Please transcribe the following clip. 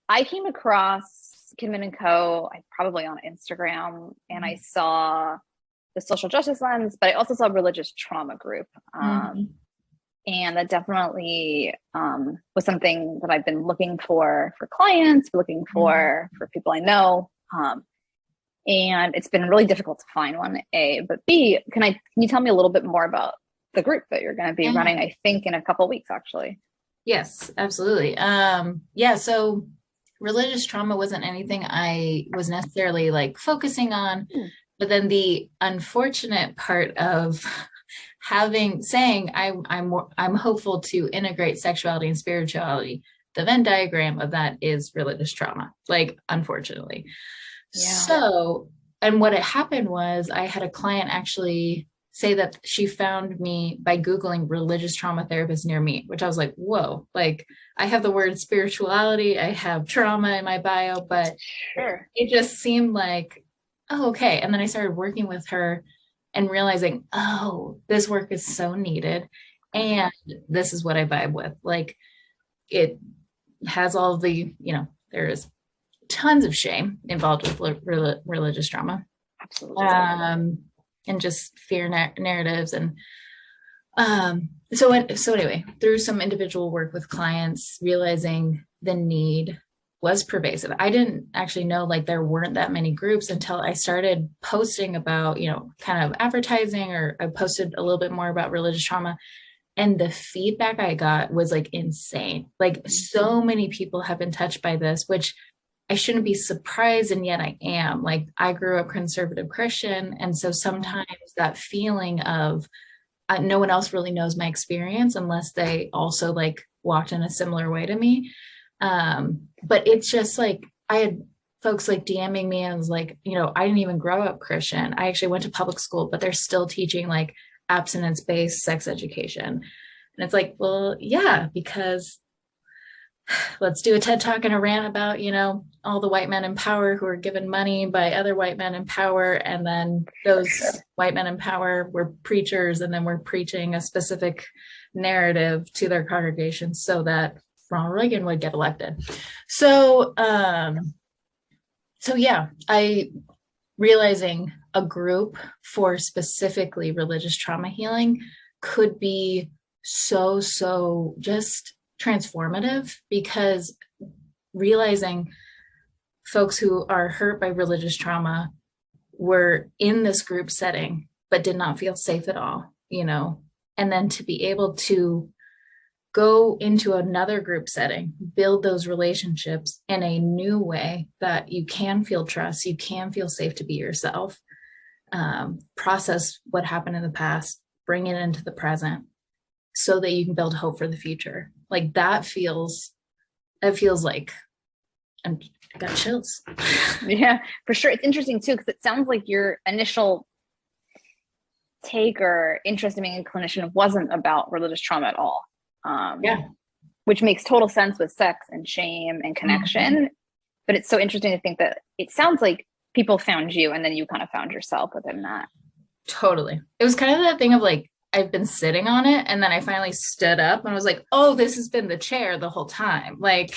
I came across Kindman and Co. Probably on Instagram, and I saw the social justice lens, but I also saw religious trauma group. And that definitely was something that I've been looking for clients, looking for people I know. And it's been really difficult to find one, A, but B, can you tell me a little bit more about the group that you're going to be running, I think in a couple of weeks, actually? Yes, absolutely. So religious trauma wasn't anything I was necessarily like focusing on, but then the unfortunate part of saying I'm hopeful to integrate sexuality and spirituality, the Venn diagram of that is religious trauma, like, unfortunately. Yeah. So, and what had happened was I had a client actually say that she found me by Googling religious trauma therapist near me, which I was like, whoa, like I have the word spirituality, I have trauma in my bio, but it just seemed like, oh, okay. And then I started working with her and realizing, oh, this work is so needed. And this is what I vibe with. Like, it has all the, there is tons of shame involved with religious trauma. Absolutely. And just fear narratives. And so anyway, through some individual work with clients, realizing the need was pervasive. I didn't actually know like there weren't that many groups until I started posting about, kind of advertising, or I posted a little bit more about religious trauma. And the feedback I got was like insane. Like, so many people have been touched by this, which I shouldn't be surprised, and yet I am. Like, I grew up conservative Christian, and so sometimes that feeling of no one else really knows my experience unless they also like walked in a similar way to me. But it's just like, I had folks like DMing me, and I was like, I didn't even grow up Christian. I actually went to public school, but they're still teaching like abstinence-based sex education. And it's like, well, yeah, because let's do a TED Talk and a rant about, all the white men in power who are given money by other white men in power. And then those white men in power were preachers, and then we're preaching a specific narrative to their congregations so that Ronald Reagan would get elected. So yeah, I realizing a group for specifically religious trauma healing could be so just transformative, because realizing folks who are hurt by religious trauma were in this group setting but did not feel safe at all, and then to be able to go into another group setting, build those relationships in a new way that you can feel trust, you can feel safe to be yourself, process what happened in the past, bring it into the present so that you can build hope for the future. Like, that feels like, I got chills. Yeah, for sure. It's interesting too, because it sounds like your initial take or interest in being a clinician wasn't about religious trauma at all. Which makes total sense with sex and shame and connection. But it's so interesting to think that it sounds like people found you, and then you kind of found yourself within that. Totally. It was kind of that thing of like, I've been sitting on it, and then I finally stood up and I was like, oh, this has been the chair the whole time. Like,